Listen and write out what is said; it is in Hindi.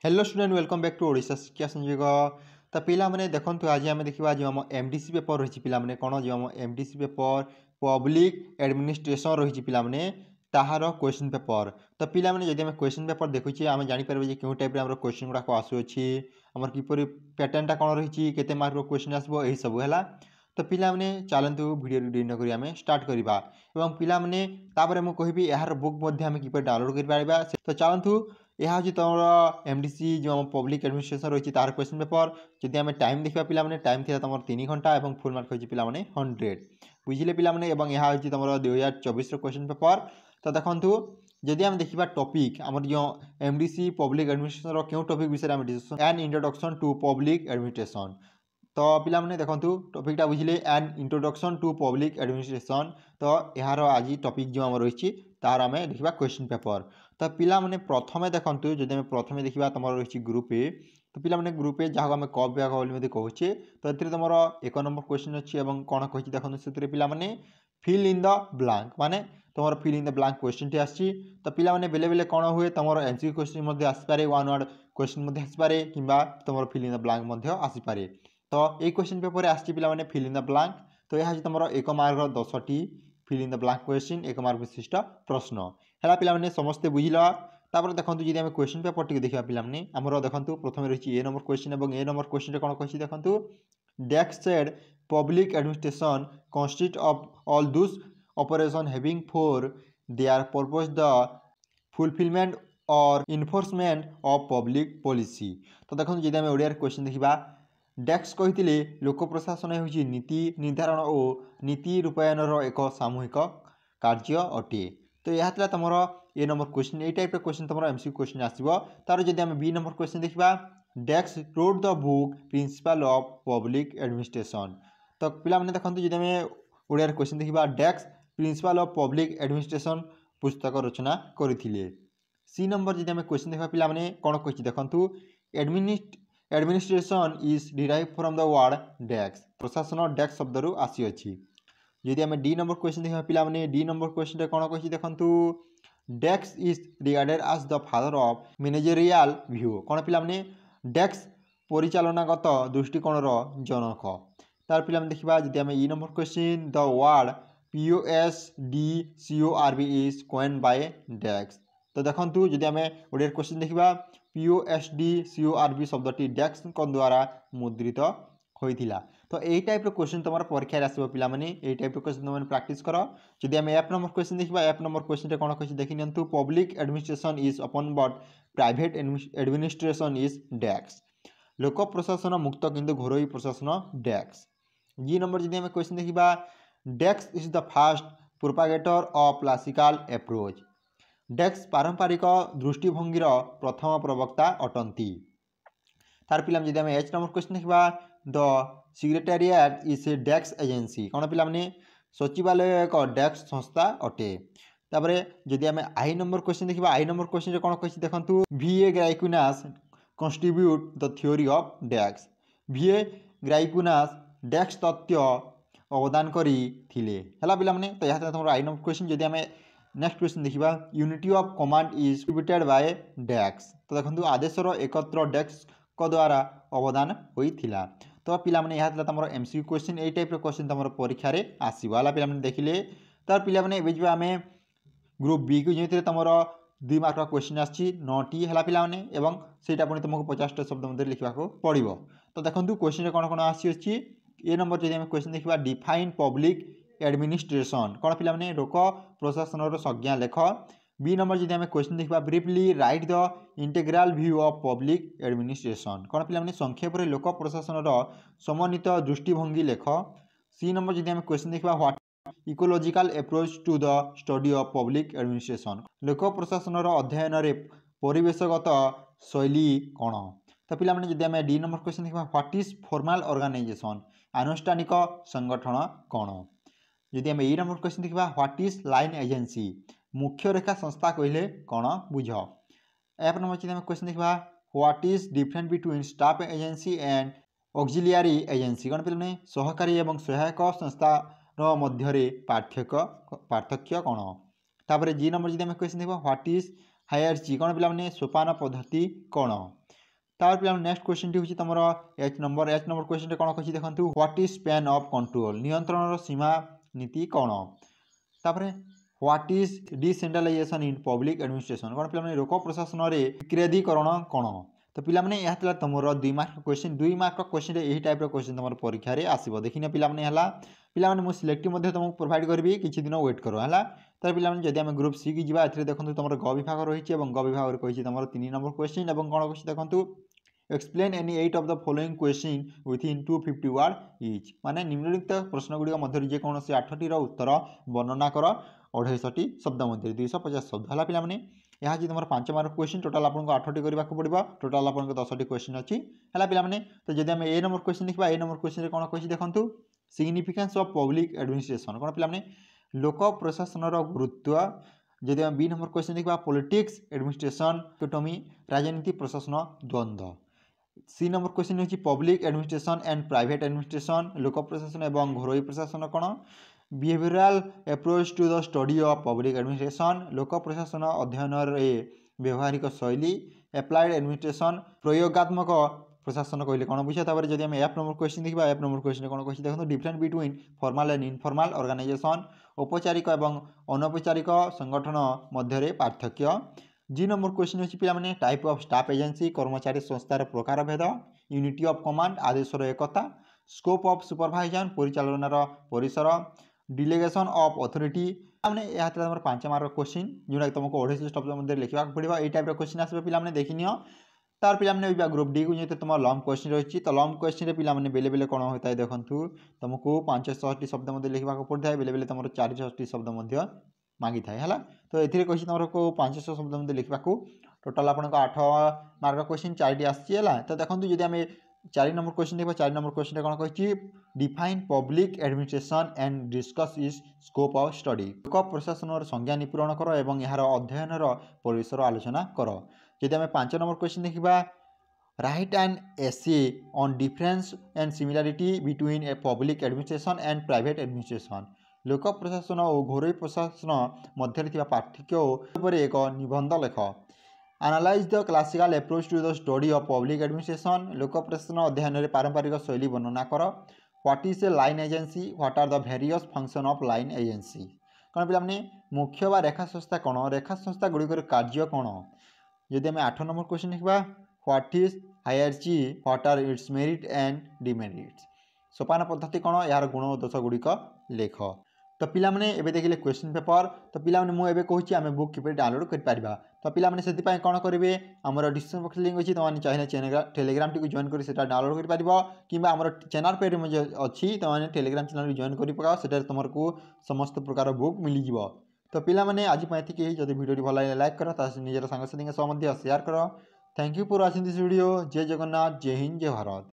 Hello student welcome back to Odisha Shiksha Sanyog. तो पिला माने देखंतु आज आम देखा जो आम एमडीसी पेपर रही पिला माने कौन जो आम एमडीसी पेपर पब्लिक एडमिनिस्ट्रेशन रही पिला माने ताहार क्वेश्चन पेपर। तो पिला माने जदि आम क्वेश्चन पेपर देखुचे आम जापर जे क्यों टाइप आम क्वेश्चन गुड़ाक आसुच्छी आम किपर पैटर्नटा कौन रही केते मार्क क्वेश्चन आसो यही सब है। तो पिला माने चलतु वीडियो डिले न करी आम स्टार्ट करवा एवं पिला माने तापर मु कहबी यार बुक आम किपर डाउनलोड कर पारिबा। तो चलतु यह हूँ तुम एमडीसी जो आम पब्लिक एडमिनिस्ट्रेशन रही तार क्वेश्चन पेपर। जदि आम टाइम देखा पे टाइम थी तुम 3 घंटा और फुल मार्क होती पे 100 बुझे पे। यह हूँ तुम 2024 क्वेश्चन पेपर। तो देखो जदि आम देखा टॉपिक आम जो एमडीसी पब्लिक एडमिनिस्ट्रेशन क्यों टॉपिक विषय में discussion an introduction to public administration. तो पिलाने देखो टॉपिकटा बुझे an introduction to public administration. तो यार आज टॉपिक जो आम रही तार आम देखा क्वेश्चन पेपर। तो पिला माने प्रथमे देखंतु जदि आम प्रथमे देखा तुम रही ग्रुप ए। तो पिला माने ग्रुप ए जहाँ आम कप ब्याग बोली कहूचे। तो ये तुम 1 नंबर क्वेश्चन अच्छी कौन कही देखो से पिला माने फिल इन द ब्लांक माने तुम fill in the blank question टी आसी। तो पिला माने बेले बेले कौन हुए तुम एमसीक्यू क्वेश्चन आसपे वन वर्ड क्वेश्चन आसपे कि तुम फिल इन द ब्लांक आसपे। तो ये क्वेश्चन पेपर आसी पिला माने फिल इन द ब्लांक। तो यह तुम 1 मार्क 10टी fill in the blank question 1 mark विशिष्ट प्रश्न है पिला समस्ते बुझल। तापर देखो जी आम क्वेश्चन पेपर टी देखा पिलाने आमर देखो प्रथम रही ए नंबर क्वेश्चन और ए नंबर क्वेश्चन कौन कही देखो dash said public administration consist of all those operation having for their purpose the fulfilment or enforcement of public policy. तो देखो जी आम ओडिया क्वेश्चन देखा डेक्स कही लोक प्रशासन हूँ नीति निर्धारण और नीति रूपायनर एक सामूहिक कार्य अटे। तो यह था तुम ए नंबर क्वेश्चन ये टाइप क्वेश्चन तुम एमसीक्यू क्वेश्चन आसो। तार जब आम बी नंबर क्वेश्चन देखा dash wrote the book principle of public administration. तो पिला देखो जब आम ओडिया क्वेश्चन देखा dash principle of public administration पुस्तक रचना करथिले। सी नंबर जब आम क्वेश्चन देखा पिला कौन कही देखो administration is derive from the word dash प्रशासन डेक्स शब्द रू आसी अच्छी। जदि आम डी नंबर क्वेश्चन देखा पिला डी नंबर क्वेश्चन कौन कही देखो dash is regarded as the father of managerial view कौन पिला डेक्स परिचालनागत दृष्टिकोण जनक। तार पिला देखा जदि आम E number question the word POSDCORB is coin by dash. तो देखो जदि आम ओडिया क्वेश्चन देखा POSDCORB शब्दटी डेक्स द्वारा मुद्रित होइथिला। तो यही टाइप क्वेश्चन तुम परीक्षा आसो पिला यही टाइप क्वेश्चन तुम प्रैक्टिस कर। जदि आम एफ नंबर क्वेश्चन देखा एफ नंबर क्वेश्चन कौन कही देखी नि public administration is open but private administration is dash लोक प्रशासन मुक्त किंतु घरोई प्रशासन डेक्स। जी नंबर जदि आम क्वेश्चन देखा dash is the first propagator of classical approach dash पारंपरिक दृष्टिभंगीर प्रथम प्रवक्ता अटंती। तार पिला जदि आम एच नंबर क्वेश्चन देखा the secretariat is a dash agency कौन पिला सचिवालय एक डेक्स संस्था अटे। तापर जदि आम आई नंबर क्वेश्चन देखा आई नंबर क्वेश्चन कौन कही देखो VA Graicunas contribute the theory of dash VA Graicunas dash तथ्य अवदान करी थिले है पिला। तो यह तुम आई नंबर क्वेश्चन जदि आम नेक्स्ट क्वेश्चन देखा unity of command is distributed by dash. तो देखो आदेशर एकत्र डेक्स द्वारा अवदान होइथिला। तो पिला यह तुम एमसीक्यू क्वेश्चन ये टाइप क्वेश्चन तुम परीक्षा आसवा पिला देखिले। तो पिला जो आम ग्रुप बी को जो तुम 2 मार्क क्वेश्चन आसी 9टी है पिला सेटा पुणी तुमको 50टा शब्द मध्य लिखा पड़ो। तो देखो क्वेश्चन कौन कौन आसी ए नंबर जब आम क्वेश्चन देखा डिफाइन पब्लिक एडमिनिस्ट्रेशन कौन पिला लोक प्रशासन संज्ञा लेख। बी नंबर जब आम क्वेश्चन देखा briefly write the integral view of public administration कौन पिला संक्षेप में लोक प्रशासन समन्वित दृष्टिभंगी लेख। सी नंबर जब आम क्वेश्चन देखा what ecological approach to the study of public administration लोक प्रशासन अध्ययन परिवेशगत शैली कौन। तो पिला जब आम डी नंबर क्वेश्चन देखा व्हाट इज फॉर्मल ऑर्गेनाइजेशन आनुष्ठानिक संगठन कौन। जदि आम ए नंबर क्वेश्चन देखा व्हाट इज लाइन एजेंसी मुख्य रेखा संस्था कहले कौन बुझ। एफ नंबर जब आम क्वेश्चन देखा what is difference between staff agency and auxiliary agency कौन पिला सहकारी और सहायक संस्था मध्य पार्थक्य कौन। तापर जी नंबर जब आम क्वेश्चन देखा व्हाट इज हायरची कौन पे सोपान पद्धति कौन तार पे नेक्स्ट क्वेश्चन टी तुम एच नंबर क्वेश्चन कौन कही देखो what is span of control नियंत्रण सीमा नीति कौन तापर what is decentralisation in public administration कौन पे लोक प्रशासन में केन्द्रीकरण कौन तो पिलाने यह तुम 2 मार्क क्वेश्चन 2 मार्क क्वेश्चन यही टाइप क्वेश्चन तुम परीक्षा रे आसो देखिए पिलाने मुझे सिलेक्टिव तुमको प्रोवाइड करी किसी दिन वेट करो है तो पिलाने जब आम ग्रुप सी की जा देखो तुम ग विभाग रही है ग विभाग कही तुम 3 नंबर क्वेश्चन और कौन कही देखो explain any 8 of the following question within 250 word etch माने निम्नलिखित प्रश्न गुड़िक मध्य जेकोसी 8टी उत्तर वर्णना कर 250 शब्द मध्य 250 शब्द है पिलाने यह तुम 5 मार्क क्वेश्चन टोटाल आपको 8टी करने पड़ो टोटाल आपको 10टी क्वेश्चन अच्छी है पिलाने तो जब आम ए नंबर क्वेश्चन लिखा ए नंबर क्वेश्चन कौन कही देखो सिग्निफिकेंस ऑफ पब्लिक एडमिनिस्ट्रेशन कौन पिलाने लोक प्रशासन गुरुत्व जदि आम बी नंबर क्वेश्चन लिखा पॉलिटिक्स एडमिनिस्ट्रेशन इकोनॉमी राजनीति प्रशासन द्वंद्व सी नंबर क्वेश्चन होची public administration and private administration लोक प्रशासन एवं घरोई प्रशासन कौन behavioural approach to the study of public administration लोक प्रशासन अध्ययन व्यवहारिक शैली एप्लाइड एडमिनिस्ट्रेशन प्रयोगात्मक प्रशासन कहले कौन बुझे तापर जदि हम एफ नंबर क्वेश्चन देखा एफ नंबर क्वेश्चन कौन कही देखो difference between formal and informal organisation औपचारिक एवं अनौपचारिक संगठन मध्य पार्थक्य जी नंबर क्वेश्चन होची पिलाने टाइप ऑफ स्टाफ एजेंसी कर्मचारी संस्थार प्रकार भेद यूनिटी ऑफ कमांड आदेशर एकता स्कोप ऑफ सुपरभाइजन परिचालनार परिसर डिलेगेशन ऑफ अथॉरिटी मैंने यह 5 मार्क क्वेश्चन जोटा तुमको 250 शब्द मध्य लिखा पड़ो ये टाइप क्वेश्चन आसो पे देखनी तार पे ग्रुप डी को जो तुम लॉन्ग क्वेश्चन रही तो लॉन्ग क्वेश्चन पे बेले बेले कौन होता है देखो तुमको 560 शब्द मध्य लिखा पड़ता है बेले बेले तुम 460 शब्द मध्य मांगी थाए है तो ये कही तुमको 500 शब्द मध्य लिखा टोटाल आपको 8 मार्क क्वेश्चन 4टी आसला तो देखो जब आम 4 नंबर क्वेश्चन देखा 4 नंबर क्वेश्चन कौन कही define public administration and discuss is scope of study लोक प्रशासन संज्ञा निपूरण कर और यार अध्ययन परिसर आलोचना कर जब आम 5 नंबर क्वेश्चन देखा right and essay on difference and similarity between a public administration and private administration लोक प्रशासन और घरोई प्रशासन मध्य पार्थक्य एक निबंध लेख analyse the classical approach to the study of public administration लोक प्रशासन अध्ययन पारंपरिक शैली वर्णना कर what is a line agency what are the various function of line agency कौन पे मुख्य व रेखा संस्था कौन रेखा संस्था गुड़िकर कार्य कौन जदि आम 8 नंबर क्वेश्चन लिखा what is hierarchy what are its merit and demerits सोपान पद्धति कौन यार गुण और दोष गुड़िक लेख तो पिलाने एबे देखिले क्वेश्चन पेपर तो पिलाने मुझे कहूँ आम बुक किपर डाउनलोड कर तो पिलाने से कौन करेंगे आमर डिस्क्रिप्शन बॉक्स लिंक अच्छी तुम चाहिए टेलीग्राम टी जॉइन कर डाउनलोड कर कि आम चैनल पेज अच्छी तुमने टेलीग्राम चैनल जॉइन कर पकाओ से तुमको समस्त प्रकार बुक मिल जाव तो पिलाने आज ये जब वीडियो भल लाइक कर निजर सांगसाथी सह शेयर कर thank you for watching this video जय जगन्नाथ जय हिंद जय भारत।